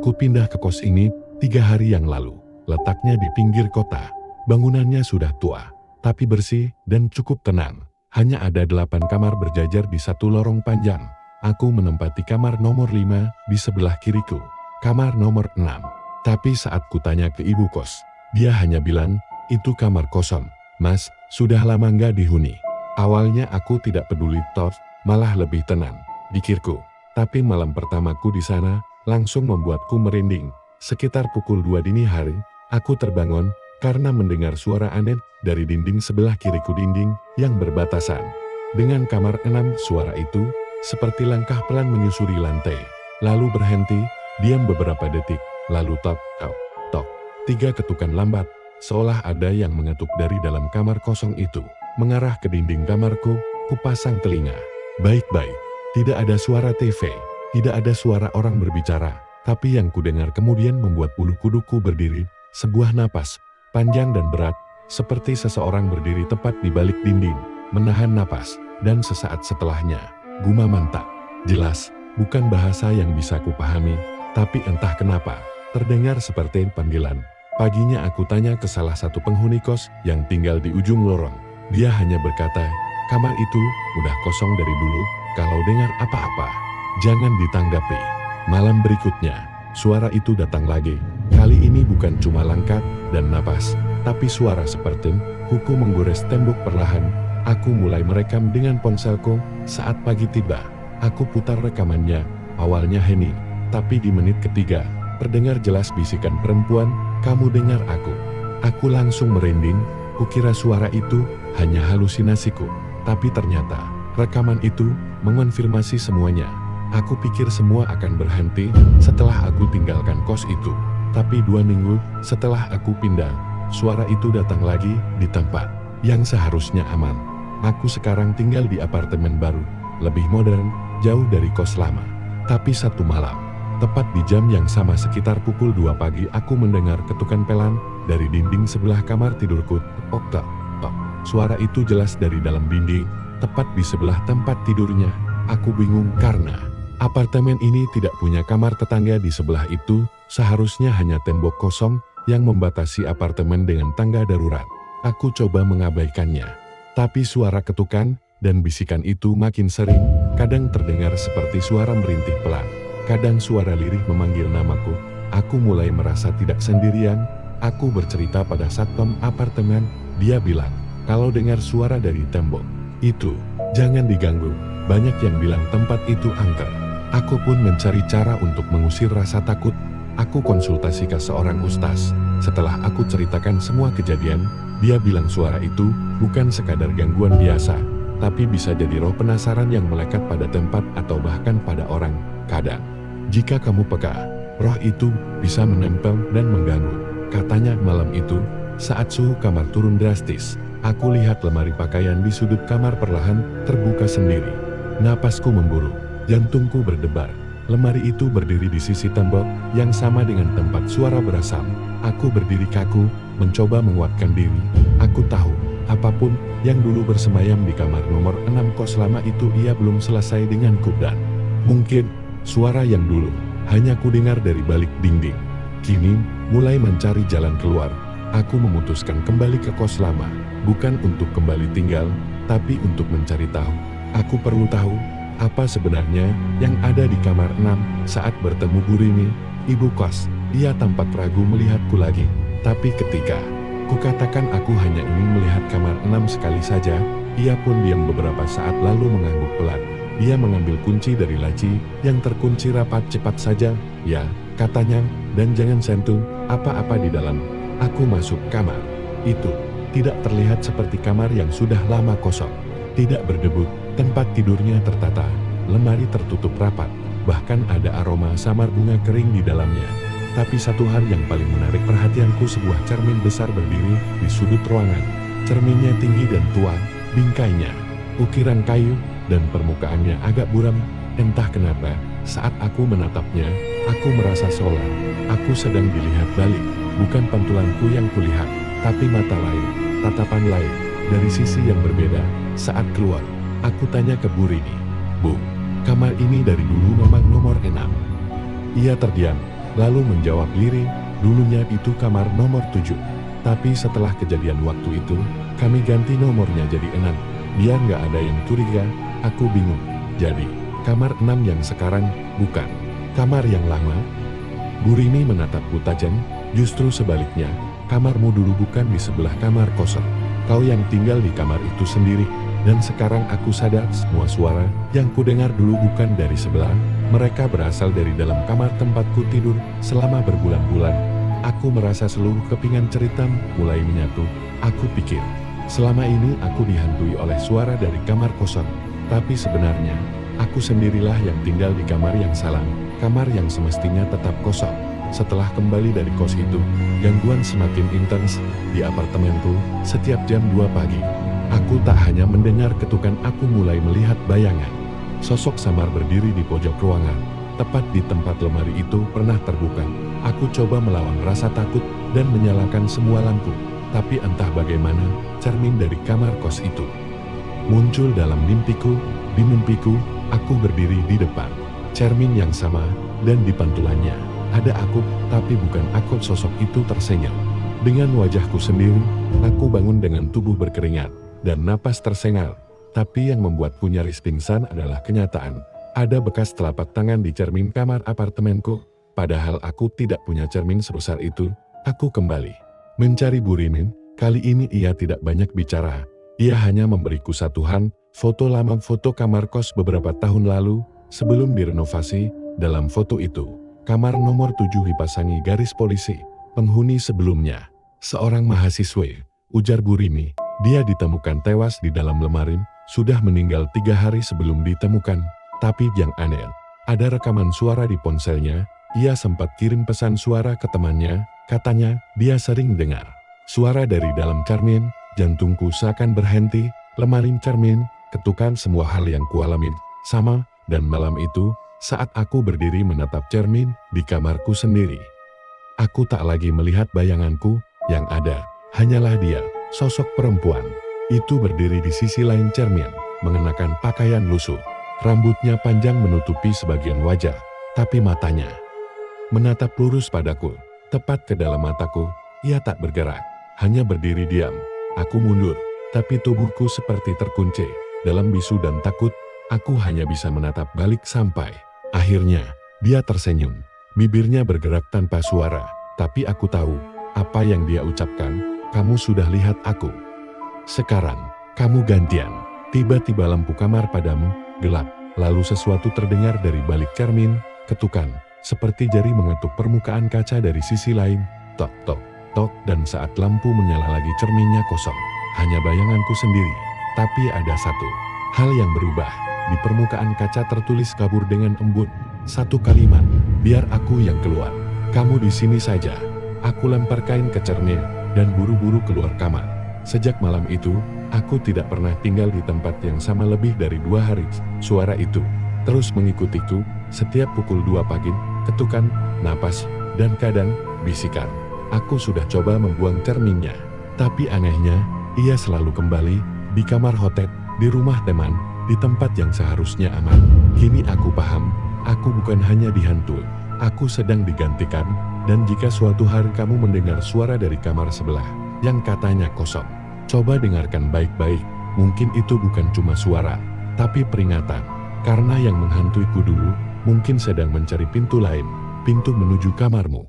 Aku pindah ke kos ini 3 hari yang lalu. Letaknya di pinggir kota. Bangunannya sudah tua, tapi bersih dan cukup tenang. Hanya ada 8 kamar berjajar di satu lorong panjang. Aku menempati kamar nomor 5 di sebelah kiriku. Kamar nomor 6. Tapi saat kutanya ke ibu kos, dia hanya bilang, itu kamar kosong. Mas, sudah lama nggak dihuni. Awalnya aku tidak peduli toh, malah lebih tenang, pikirku. Tapi malam pertamaku di sana langsung membuatku merinding. Sekitar pukul 2 dini hari, aku terbangun karena mendengar suara aneh dari dinding sebelah kiriku, dinding yang berbatasan dengan kamar 6. Suara itu seperti langkah pelan menyusuri lantai, lalu berhenti, diam beberapa detik, lalu tok, tok, tok. 3 ketukan lambat, seolah ada yang mengetuk dari dalam kamar kosong itu. Mengarah ke dinding kamarku, kupasang telinga. Baik-baik, tidak ada suara TV, tidak ada suara orang berbicara, tapi yang kudengar kemudian membuat bulu kuduku berdiri. Sebuah napas panjang dan berat, seperti seseorang berdiri tepat di balik dinding, menahan napas, dan sesaat setelahnya, gumaman tak jelas, bukan bahasa yang bisa kupahami, tapi entah kenapa, terdengar seperti panggilan. Paginya aku tanya ke salah satu penghuni kos yang tinggal di ujung lorong. Dia hanya berkata, kamar itu udah kosong dari dulu, kalau dengar apa-apa, jangan ditanggapi. Malam berikutnya, suara itu datang lagi. Kali ini bukan cuma langkah dan napas, tapi suara seperti kuku menggores tembok perlahan. Aku mulai merekam dengan ponselku. Saat pagi tiba, aku putar rekamannya. Awalnya hening, tapi di menit ketiga, terdengar jelas bisikan perempuan, kamu dengar aku. Aku langsung merinding, kukira suara itu hanya halusinasiku. Tapi ternyata, rekaman itu mengonfirmasi semuanya. Aku pikir semua akan berhenti setelah aku tinggalkan kos itu. Tapi 2 minggu setelah aku pindah, suara itu datang lagi di tempat yang seharusnya aman. Aku sekarang tinggal di apartemen baru, lebih modern, jauh dari kos lama. Tapi satu malam, tepat di jam yang sama sekitar pukul 2 pagi, aku mendengar ketukan pelan dari dinding sebelah kamar tidurku. Tok, tok, tok. Suara itu jelas dari dalam dinding, tepat di sebelah tempat tidurnya. Aku bingung karena apartemen ini tidak punya kamar tetangga di sebelah itu, seharusnya hanya tembok kosong yang membatasi apartemen dengan tangga darurat. Aku coba mengabaikannya, tapi suara ketukan dan bisikan itu makin sering, kadang terdengar seperti suara merintih pelan, kadang suara lirih memanggil namaku. Aku mulai merasa tidak sendirian. Aku bercerita pada satpam apartemen, dia bilang, kalau dengar suara dari tembok itu, jangan diganggu. Banyak yang bilang tempat itu angker. Aku pun mencari cara untuk mengusir rasa takut. Aku konsultasi ke seorang ustaz. Setelah aku ceritakan semua kejadian, dia bilang suara itu bukan sekadar gangguan biasa, tapi bisa jadi roh penasaran yang melekat pada tempat atau bahkan pada orang. Kadang, jika kamu peka, roh itu bisa menempel dan mengganggu. Katanya malam itu, saat suhu kamar turun drastis, aku lihat lemari pakaian di sudut kamar perlahan terbuka sendiri. Napasku memburu, jantungku berdebar. Lemari itu berdiri di sisi tembok yang sama dengan tempat suara berasal. Aku berdiri kaku, mencoba menguatkan diri. Aku tahu, apapun yang dulu bersemayam di kamar nomor 6 kos lama itu, ia belum selesai denganku, dan mungkin suara yang dulu hanya kudengar dari balik dinding, kini mulai mencari jalan keluar. Aku memutuskan kembali ke kos lama, bukan untuk kembali tinggal, tapi untuk mencari tahu. Aku perlu tahu apa sebenarnya yang ada di kamar 6. Saat bertemu Bu Rini, ibu kos, ia tampak ragu melihatku lagi. Tapi ketika kukatakan aku hanya ingin melihat kamar 6 sekali saja, ia pun diam beberapa saat lalu mengangguk pelan. Dia mengambil kunci dari laci yang terkunci rapat. Cepat saja, ya, katanya, dan jangan sentuh apa-apa di dalam. Aku masuk kamar. Itu tidak terlihat seperti kamar yang sudah lama kosong. Tidak berdebu, tempat tidurnya tertata, lemari tertutup rapat, bahkan ada aroma samar bunga kering di dalamnya. Tapi satu hal yang paling menarik perhatianku, sebuah cermin besar berdiri di sudut ruangan. Cerminnya tinggi dan tua, bingkainya ukiran kayu, dan permukaannya agak buram. Entah kenapa, saat aku menatapnya, aku merasa seolah aku sedang dilihat balik. Bukan pantulanku yang kulihat, tapi mata lain, tatapan lain, dari sisi yang berbeda. Saat keluar, aku tanya ke Bu Rini, Bu, kamar ini dari dulu memang nomor 6? Ia terdiam, lalu menjawab lirih, dulunya itu kamar nomor 7. Tapi setelah kejadian waktu itu, kami ganti nomornya jadi 6. Biar nggak ada yang curiga, aku bingung. Jadi, kamar 6 yang sekarang, bukan kamar yang lama? Bu Rini menatapku tajam, justru sebaliknya, kamarmu dulu bukan di sebelah kamar kosong. Kau yang tinggal di kamar itu sendiri. Dan sekarang aku sadar semua suara yang kudengar dulu bukan dari sebelah. Mereka berasal dari dalam kamar tempatku tidur selama berbulan-bulan. Aku merasa seluruh kepingan cerita mulai menyatu. Aku pikir, selama ini aku dihantui oleh suara dari kamar kosong. Tapi sebenarnya, aku sendirilah yang tinggal di kamar yang salah. Kamar yang semestinya tetap kosong. Setelah kembali dari kos itu, gangguan semakin intens di apartemenku setiap jam 2 pagi. Aku tak hanya mendengar ketukan, aku mulai melihat bayangan. Sosok samar berdiri di pojok ruangan. Tepat di tempat lemari itu pernah terbuka. Aku coba melawan rasa takut dan menyalakan semua lampu. Tapi entah bagaimana, cermin dari kamar kos itu muncul dalam mimpiku. Di mimpiku, aku berdiri di depan cermin yang sama, dan di pantulannya ada aku, tapi bukan aku. Sosok itu tersenyum. Dengan wajahku sendiri, aku bangun dengan tubuh berkeringat dan napas tersengal. Tapi yang membuatku nyaris pingsan adalah kenyataan. Ada bekas telapak tangan di cermin kamar apartemenku. Padahal aku tidak punya cermin sebesar itu. Aku kembali mencari Bu Rini. Kali ini ia tidak banyak bicara. Ia hanya memberiku satu foto lama, foto kamar kos beberapa tahun lalu sebelum direnovasi. Dalam foto itu, kamar nomor 7 dipasangi garis polisi. Penghuni sebelumnya, seorang mahasiswa, ujar Bu Rini. Dia ditemukan tewas di dalam lemari, sudah meninggal 3 hari sebelum ditemukan. Tapi yang aneh, ada rekaman suara di ponselnya. Ia sempat kirim pesan suara ke temannya, katanya dia sering dengar suara dari dalam cermin. Jantungku seakan berhenti, lemari cermin, ketukan, semua hal yang kualami sama. Dan malam itu, saat aku berdiri menatap cermin di kamarku sendiri, aku tak lagi melihat bayanganku. Yang ada hanyalah dia. Sosok perempuan itu berdiri di sisi lain cermin, mengenakan pakaian lusuh. Rambutnya panjang menutupi sebagian wajah, tapi matanya menatap lurus padaku. Tepat ke dalam mataku, ia tak bergerak, hanya berdiri diam. Aku mundur, tapi tubuhku seperti terkunci. Dalam bisu dan takut, aku hanya bisa menatap balik sampai akhirnya dia tersenyum. Bibirnya bergerak tanpa suara, tapi aku tahu apa yang dia ucapkan. Kamu sudah lihat aku. Sekarang, kamu gantian. Tiba-tiba lampu kamar padam, gelap. Lalu sesuatu terdengar dari balik cermin, ketukan. Seperti jari mengetuk permukaan kaca dari sisi lain. Tok, tok, tok. Dan saat lampu menyala lagi, cerminnya kosong. Hanya bayanganku sendiri. Tapi ada satu hal yang berubah. Di permukaan kaca tertulis kabur dengan embun. Satu kalimat, biar aku yang keluar. Kamu di sini saja. Aku lempar kain ke cermin dan buru-buru keluar kamar. Sejak malam itu, aku tidak pernah tinggal di tempat yang sama lebih dari 2 hari. Suara itu terus mengikutiku setiap pukul 2 pagi, ketukan, napas, dan kadang bisikan. Aku sudah coba membuang cerminnya, tapi anehnya, ia selalu kembali di kamar hotel, di rumah teman, di tempat yang seharusnya aman. Kini aku paham, aku bukan hanya dihantui, aku sedang digantikan. Dan jika suatu hari kamu mendengar suara dari kamar sebelah, yang katanya kosong, coba dengarkan baik-baik. Mungkin itu bukan cuma suara, tapi peringatan. Karena yang menghantuiku dulu, mungkin sedang mencari pintu lain, pintu menuju kamarmu.